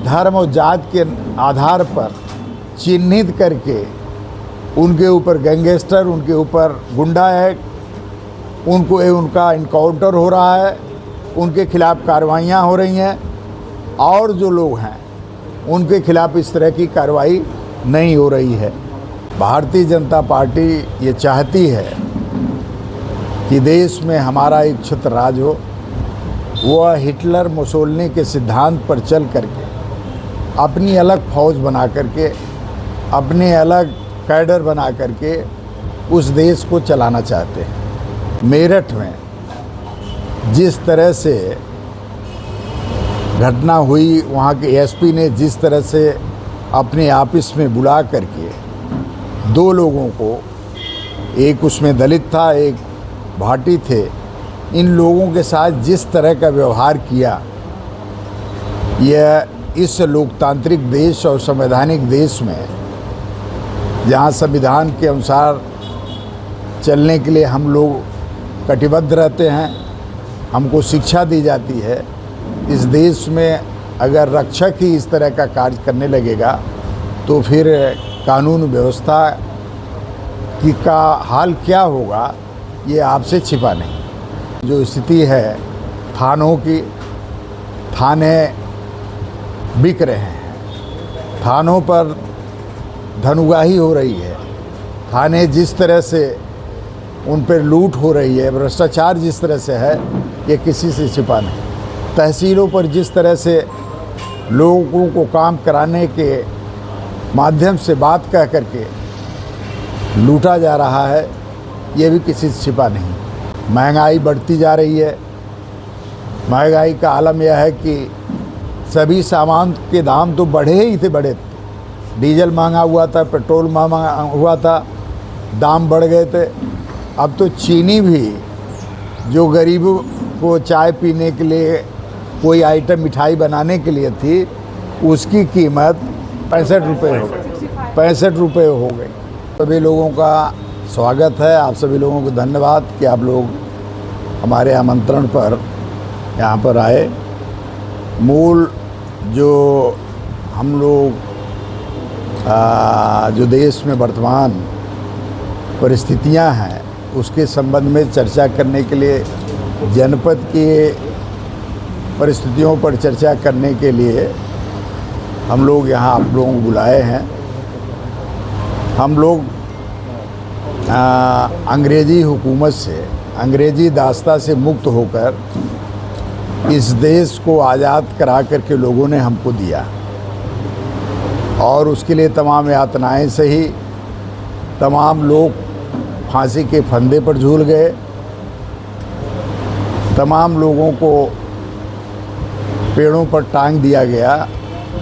धर्म और जात के आधार पर चिन्हित करके उनके ऊपर गैंगस्टर, उनके ऊपर गुंडा एक्ट, उनका इनकाउंटर हो रहा है, उनके खिलाफ़ कार्रवाइयाँ हो रही हैं, और जो लोग हैं उनके खिलाफ़ इस तरह की कार्रवाई नहीं हो रही है। भारतीय जनता पार्टी ये चाहती है कि देश में हमारा एक छत्र राज हो। वह हिटलर मुसोलिनी के सिद्धांत पर चल करके अपनी अलग फौज बना करके, अपने अलग कैडर बना करके उस देश को चलाना चाहते हैं। मेरठ में जिस तरह से घटना हुई, वहाँ के एसपी ने जिस तरह से अपने ऑफिस में बुला करके 2 लोगों को, एक उसमें दलित था, एक भाटी थे, इन लोगों के साथ जिस तरह का व्यवहार किया, यह इस लोकतांत्रिक देश और संवैधानिक देश में, जहाँ संविधान के अनुसार चलने के लिए हम लोग कटिबद्ध रहते हैं, हमको शिक्षा दी जाती है, इस देश में अगर रक्षक ही इस तरह का कार्य करने लगेगा तो फिर कानून व्यवस्था का हाल क्या होगा, ये आपसे छिपा नहीं। जो स्थिति है थानों की, थाने बिक रहे हैं, थानों पर धनुगाही हो रही है, थाने जिस तरह से उन पर लूट हो रही है, भ्रष्टाचार जिस तरह से है, ये किसी से छिपा नहीं। तहसीलों पर जिस तरह से लोगों को काम कराने के माध्यम से बात कह करके लूटा जा रहा है, ये भी किसी से छिपा नहीं। महंगाई बढ़ती जा रही है। महंगाई का आलम यह है कि सभी सामान के दाम तो बढ़े ही थे, बढ़े थे। डीजल महंगा हुआ था, पेट्रोल महंगा हुआ था, दाम बढ़ गए थे। अब तो चीनी भी, जो गरीबों को चाय पीने के लिए, कोई आइटम मिठाई बनाने के लिए थी, उसकी कीमत 65 रुपये हो गई, 65 रुपये हो गई। सभी लोगों का स्वागत है। आप सभी लोगों को धन्यवाद कि आप लोग हमारे आमंत्रण पर यहाँ पर आए। मूल जो हम लोग जो देश में वर्तमान परिस्थितियाँ हैं, उसके संबंध में चर्चा करने के लिए, जनपद के परिस्थितियों पर चर्चा करने के लिए हम लोग यहाँ आप लोगों को बुलाए हैं। हम लोग अंग्रेज़ी हुकूमत से, अंग्रेज़ी दास्ता से मुक्त होकर इस देश को आज़ाद करा करके लोगों ने हमको दिया, और उसके लिए तमाम यातनाएं सही, तमाम लोग फांसी के फंदे पर झूल गए, तमाम लोगों को पेड़ों पर टांग दिया गया।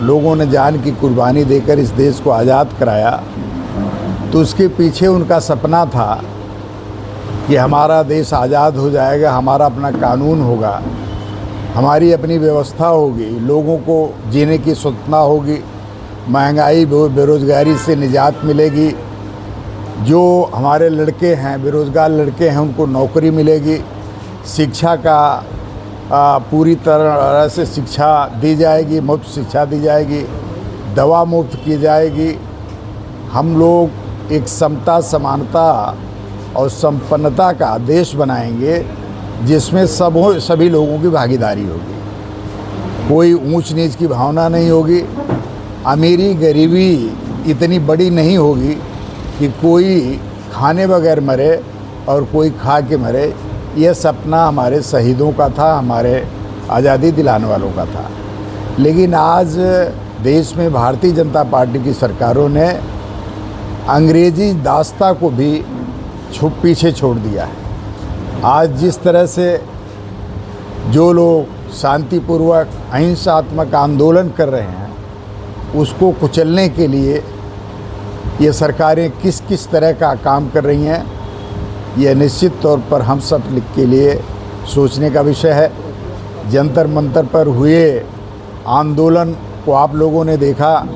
लोगों ने जान की कुर्बानी देकर इस देश को आज़ाद कराया। तो उसके पीछे उनका सपना था कि हमारा देश आज़ाद हो जाएगा, हमारा अपना कानून होगा, हमारी अपनी व्यवस्था होगी, लोगों को जीने की स्वतंत्रता होगी, महंगाई बेरोज़गारी से निजात मिलेगी, जो हमारे लड़के हैं, बेरोज़गार लड़के हैं, उनको नौकरी मिलेगी, शिक्षा का पूरी तरह से शिक्षा दी जाएगी, मुफ्त शिक्षा दी जाएगी, दवा मुफ्त की जाएगी। हम लोग एक समता, समानता और संपन्नता का देश बनाएंगे, जिसमें सभी लोगों की भागीदारी होगी। कोई ऊंच नीच की भावना नहीं होगी, अमीरी गरीबी इतनी बड़ी नहीं होगी कि कोई खाने बगैर मरे और कोई खा के मरे। यह सपना हमारे शहीदों का था, हमारे आज़ादी दिलाने वालों का था। लेकिन आज देश में भारतीय जनता पार्टी की सरकारों ने अंग्रेज़ी दास्ता को भी पीछे छोड़ दिया है। आज जिस तरह से जो लोग शांतिपूर्वक अहिंसात्मक आंदोलन कर रहे हैं, उसको कुचलने के लिए ये सरकारें किस किस तरह का काम कर रही हैं, यह निश्चित तौर पर हम सब के लिए सोचने का विषय है। जंतर मंतर पर हुए आंदोलन को आप लोगों ने देखा,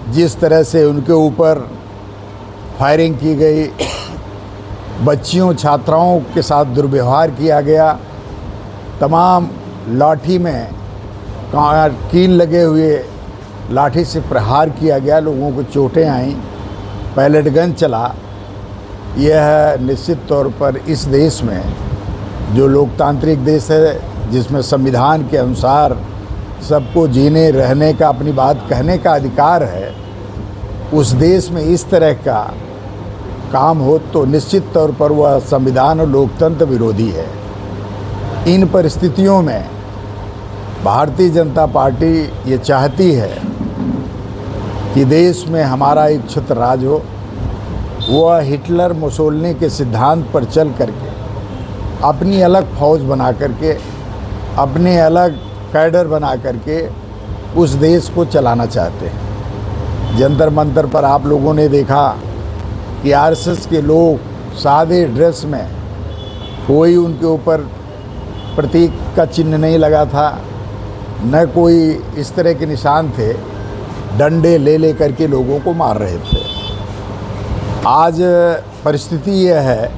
जिस तरह से उनके ऊपर फायरिंग की गई, बच्चियों छात्राओं के साथ दुर्व्यवहार किया गया, तमाम लाठी में कील लगे हुए लाठी से प्रहार किया गया, लोगों को चोटें आईं, पैलेट गन चला। यह निश्चित तौर पर इस देश में, जो लोकतांत्रिक देश है जिसमें संविधान के अनुसार सबको जीने रहने का, अपनी बात कहने का अधिकार है, उस देश में इस तरह का काम हो तो निश्चित तौर पर वह संविधान और लोकतंत्र विरोधी है। इन परिस्थितियों में भारतीय जनता पार्टी ये चाहती है कि देश में हमारा एक छत्र राज हो। वह हिटलर मुसोलिनी के सिद्धांत पर चल करके अपनी अलग फौज बना करके, अपने अलग कैडर बना करके उस देश को चलाना चाहते हैं। जंतर मंतर पर आप लोगों ने देखा कि आरएसएस के लोग सादे ड्रेस में, कोई उनके ऊपर प्रतीक का चिन्ह नहीं लगा था, न कोई इस तरह के निशान थे, डंडे ले करके लोगों को मार रहे थे। आज परिस्थिति यह है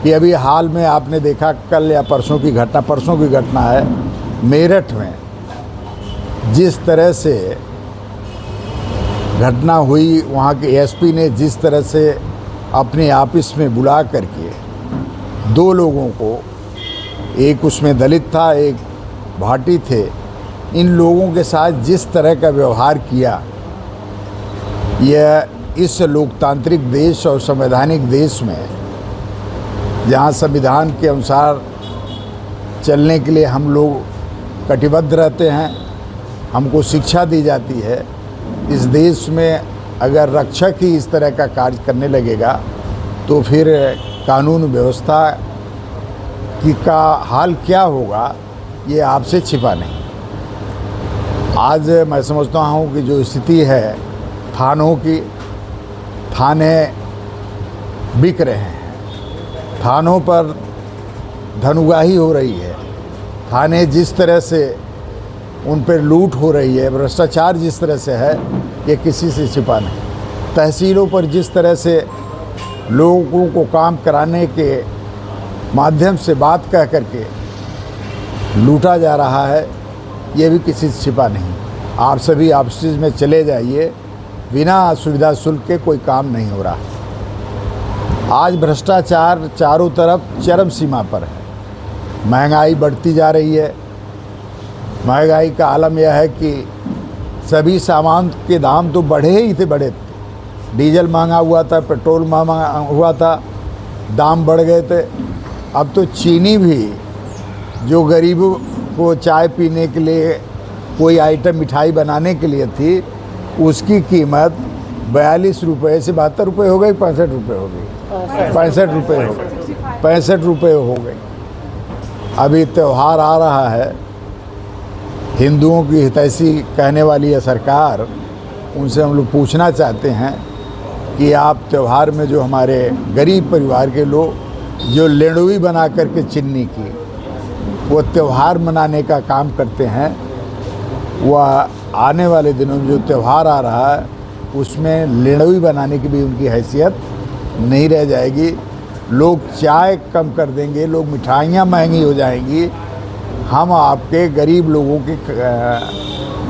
कि अभी हाल में आपने देखा, कल या परसों की घटना है, मेरठ में जिस तरह से घटना हुई, वहाँ के एसपी ने जिस तरह से अपने ऑफिस में बुला करके 2 लोगों को, एक उसमें दलित था, एक भाटी थे, इन लोगों के साथ जिस तरह का व्यवहार किया, यह इस लोकतांत्रिक देश और संवैधानिक देश में, जहाँ संविधान के अनुसार चलने के लिए हम लोग कटिबद्ध रहते हैं, हमको शिक्षा दी जाती है, इस देश में अगर रक्षक ही इस तरह का कार्य करने लगेगा तो फिर कानून व्यवस्था का हाल क्या होगा, ये आपसे छिपा नहीं। आज मैं समझता हूँ कि जो स्थिति है थानों की, थाने बिक रहे हैं, थानों पर धनुगाही हो रही है, थाने जिस तरह से उन पर लूट हो रही है, भ्रष्टाचार जिस तरह से है, ये किसी से छिपा नहीं। तहसीलों पर जिस तरह से लोगों को काम कराने के माध्यम से बात कह करके लूटा जा रहा है, ये भी किसी से छिपा नहीं। आप सभी ऑफिस में चले जाइए, बिना सुविधा शुल्क के कोई काम नहीं हो रहा। आज भ्रष्टाचार चारों तरफ चरम सीमा पर है, महंगाई बढ़ती जा रही है। महंगाई का आलम यह है कि सभी सामान के दाम तो बढ़े ही थे, बढ़े थे। डीजल महंगा हुआ था, पेट्रोल महंगा हुआ था, दाम बढ़ गए थे। अब तो चीनी भी, जो गरीबों को चाय पीने के लिए, कोई आइटम मिठाई बनाने के लिए थी, उसकी कीमत 42 रुपये से 72 रुपये हो गई, 65 रुपये हो गई, 65 रुपये हो गई, 65 रुपये हो गई। अभी त्यौहार आ रहा है, हिंदुओं की हितैषी कहने वाली है सरकार, उनसे हम लोग पूछना चाहते हैं कि आप त्यौहार में जो हमारे गरीब परिवार के लोग जो लेडुई बना करके चिन्नी की, वो त्यौहार मनाने का काम करते हैं, वह आने वाले दिनों में जो त्यौहार आ रहा है उसमें लेडुई बनाने की भी उनकी हैसियत नहीं रह जाएगी। लोग चाय कम कर देंगे, लोग मिठाइयाँ महंगी हो जाएंगी, हम आपके गरीब लोगों की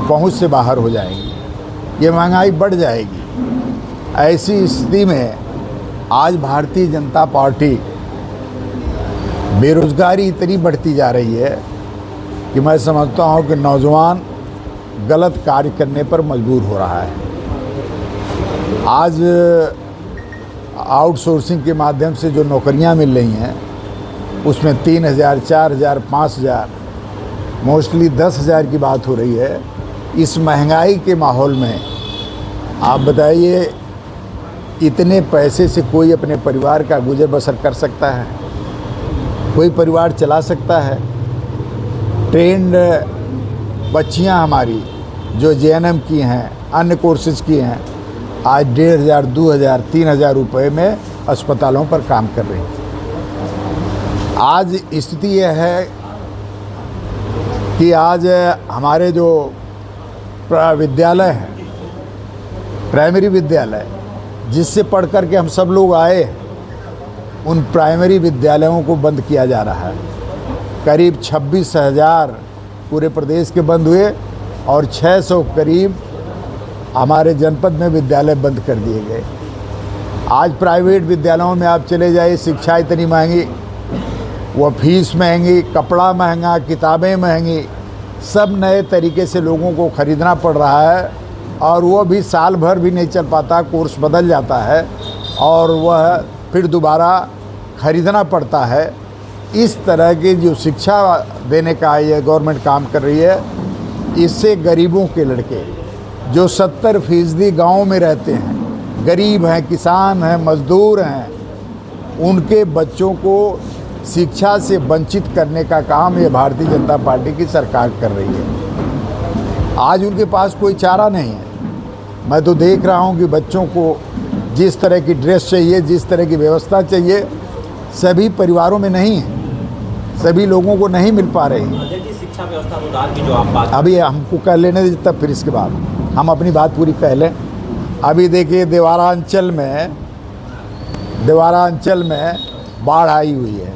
पहुंच से बाहर हो जाएंगे, ये महंगाई बढ़ जाएगी। ऐसी स्थिति में आज भारतीय जनता पार्टी, बेरोज़गारी इतनी बढ़ती जा रही है कि मैं समझता हूं कि नौजवान गलत कार्य करने पर मजबूर हो रहा है। आज आउटसोर्सिंग के माध्यम से जो नौकरियां मिल रही हैं, उसमें 3,000, 4,000, 5,000, मोस्टली 10,000 की बात हो रही है। इस महंगाई के माहौल में आप बताइए, इतने पैसे से कोई अपने परिवार का गुजर बसर कर सकता है? कोई परिवार चला सकता है? ट्रेंड बच्चियां हमारी जो जेएनएम की हैं, अन्य कोर्सेज की हैं, आज 1,500, 2,000, 3,000 रुपये में अस्पतालों पर काम कर रही हैं। आज स्थिति यह है कि आज हमारे जो विद्यालय हैं, प्राइमरी विद्यालय, जिससे पढ़ कर के हम सब लोग आए, उन प्राइमरी विद्यालयों को बंद किया जा रहा है। करीब 26,000 पूरे प्रदेश के बंद हुए और 600 करीब हमारे जनपद में विद्यालय बंद कर दिए गए। आज प्राइवेट विद्यालयों में आप चले जाइए, शिक्षा इतनी महंगी, वो फीस महंगी, कपड़ा महंगा, किताबें महंगी, सब नए तरीके से लोगों को ख़रीदना पड़ रहा है और वो भी साल भर भी नहीं चल पाता, कोर्स बदल जाता है और वह फिर दोबारा ख़रीदना पड़ता है। इस तरह की जो शिक्षा देने का ये गवर्नमेंट काम कर रही है, इससे गरीबों के लड़के जो 70% गाँव में रहते हैं, गरीब हैं, किसान हैं, मज़दूर हैं, उनके बच्चों को शिक्षा से वंचित करने का काम ये भारतीय जनता पार्टी की सरकार कर रही है। आज उनके पास कोई चारा नहीं है। मैं तो देख रहा हूँ कि बच्चों को जिस तरह की ड्रेस चाहिए, जिस तरह की व्यवस्था चाहिए, सभी परिवारों में नहीं है, सभी लोगों को नहीं मिल पा रही है। शिक्षा व्यवस्था सुधार की जो आप बात, अभी हमको कर लेने दीजिए, तब फिर इसके बाद हम अपनी बात पूरी कह लें। अभी देखिए देवारांचल में बाढ़ आई हुई है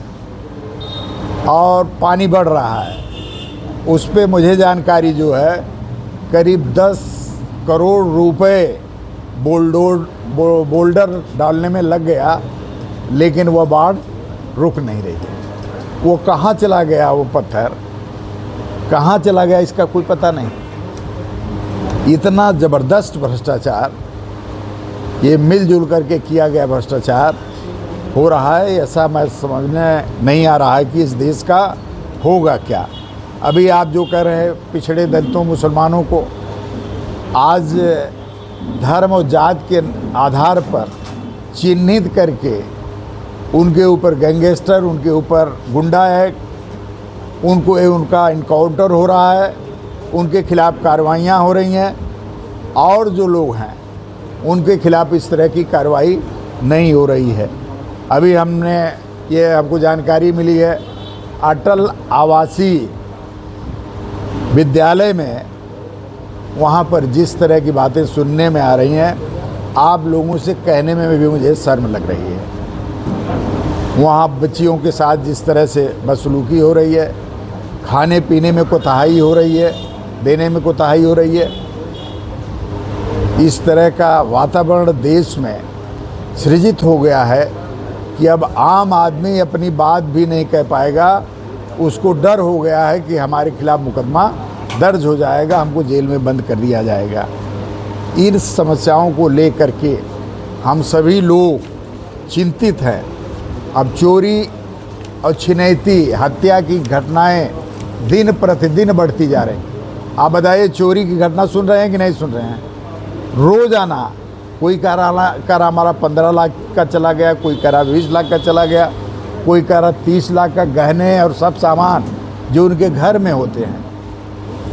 और पानी बढ़ रहा है। उस पे मुझे जानकारी जो है करीब 10 करोड़ रुपए बोल्डर डालने में लग गया, लेकिन वह बाढ़ रुक नहीं रही है। वो कहाँ चला गया, वो पत्थर कहाँ चला गया, इसका कोई पता नहीं। इतना ज़बरदस्त भ्रष्टाचार, ये मिलजुल करके किया गया भ्रष्टाचार हो रहा है। ऐसा मैं समझने नहीं आ रहा है कि इस देश का होगा क्या। अभी आप जो कह रहे हैं पिछड़े दलितों, मुसलमानों को आज धर्म और जात के आधार पर चिन्हित करके उनके ऊपर गैंगस्टर, उनके ऊपर गुंडा एक्ट, उनका इनकाउंटर हो रहा है, उनके खिलाफ़ कार्रवाइयाँ हो रही हैं और जो लोग हैं उनके खिलाफ़ इस तरह की कार्रवाई नहीं हो रही है। अभी हमको जानकारी मिली है अटल आवासीय विद्यालय में, वहाँ पर जिस तरह की बातें सुनने में आ रही हैं, आप लोगों से कहने में भी मुझे शर्म लग रही है। वहाँ बच्चियों के साथ जिस तरह से बदसलूकी हो रही है, खाने पीने में कोताही हो रही है, देने में कोताही हो रही है, इस तरह का वातावरण देश में सृजित हो गया है कि अब आम आदमी अपनी बात भी नहीं कह पाएगा। उसको डर हो गया है कि हमारे खिलाफ़ मुकदमा दर्ज हो जाएगा, हमको जेल में बंद कर दिया जाएगा। इन समस्याओं को लेकर के हम सभी लोग चिंतित हैं। अब चोरी और छिनैती, हत्या की घटनाएं दिन प्रतिदिन बढ़ती जा रही। आप बताइए, चोरी की घटना सुन रहे हैं कि नहीं सुन रहे हैं? रोज़ाना कोई कह रहा हमारा 15 लाख का चला गया, कोई कह रहा 20 लाख का चला गया, कोई कह रहा 30 लाख का गहने और सब सामान जो उनके घर में होते हैं,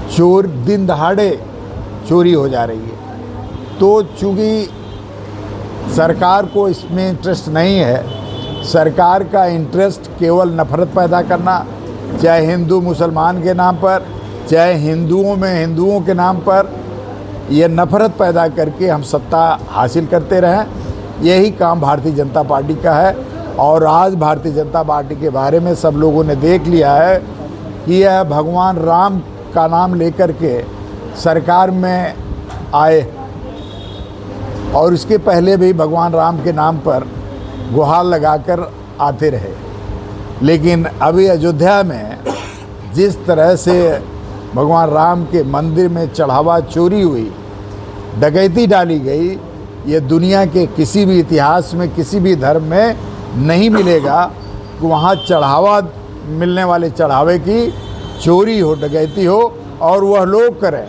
चोर दिन दहाड़े चोरी हो जा रही है। तो चूँकि सरकार को इसमें इंटरेस्ट नहीं है, सरकार का इंटरेस्ट केवल नफरत पैदा करना, चाहे हिंदू मुसलमान के नाम पर, चाहे हिंदुओं में हिंदुओं के नाम पर, ये नफरत पैदा करके हम सत्ता हासिल करते रहें, यही काम भारतीय जनता पार्टी का है। और आज भारतीय जनता पार्टी के बारे में सब लोगों ने देख लिया है कि यह भगवान राम का नाम लेकर के सरकार में आए और इसके पहले भी भगवान राम के नाम पर गुहार लगाकर आते रहे। लेकिन अभी अयोध्या में जिस तरह से भगवान राम के मंदिर में चढ़ावा चोरी हुई, डकैती डाली गई, ये दुनिया के किसी भी इतिहास में, किसी भी धर्म में नहीं मिलेगा कि वहाँ चढ़ावा मिलने वाले चढ़ावे की चोरी हो, डकैती हो और वह लोग करें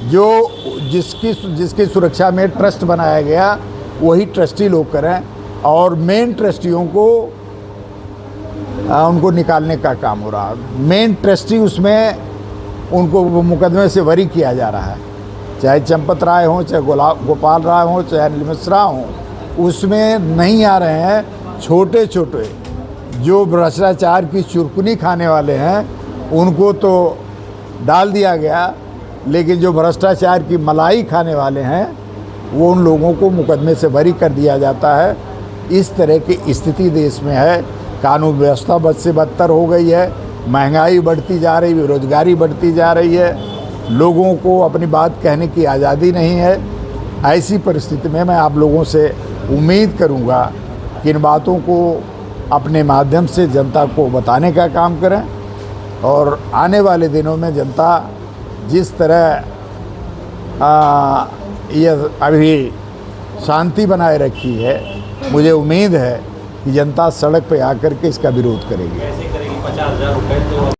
जो जिसकी सुरक्षा में ट्रस्ट बनाया गया, वही ट्रस्टी लोग करें और मेन ट्रस्टियों को उनको निकालने का काम हो रहा है। मेन ट्रस्टी उसमें उनको मुकदमे से बरी किया जा रहा है, चाहे चंपत राय हो, चाहे गोपाल राय हो, चाहे अनिल मिश्रा हो, उसमें नहीं आ रहे हैं। छोटे छोटे जो भ्रष्टाचार की चुरकुनी खाने वाले हैं उनको तो डाल दिया गया, लेकिन जो भ्रष्टाचार की मलाई खाने वाले हैं वो उन लोगों को मुकदमे से बरी कर दिया जाता है। इस तरह की स्थिति देश में है। कानून व्यवस्था बद से बदतर हो गई है। महंगाई बढ़ती जा रही, बेरोजगारी बढ़ती जा रही है, लोगों को अपनी बात कहने की आज़ादी नहीं है। ऐसी परिस्थिति में मैं आप लोगों से उम्मीद करूंगा कि इन बातों को अपने माध्यम से जनता को बताने का काम करें और आने वाले दिनों में जनता जिस तरह ये अभी शांति बनाए रखी है, मुझे उम्मीद है कि जनता सड़क पर आकर के इसका विरोध करेगी। कैसे करेगी? 50,000 रुपए तो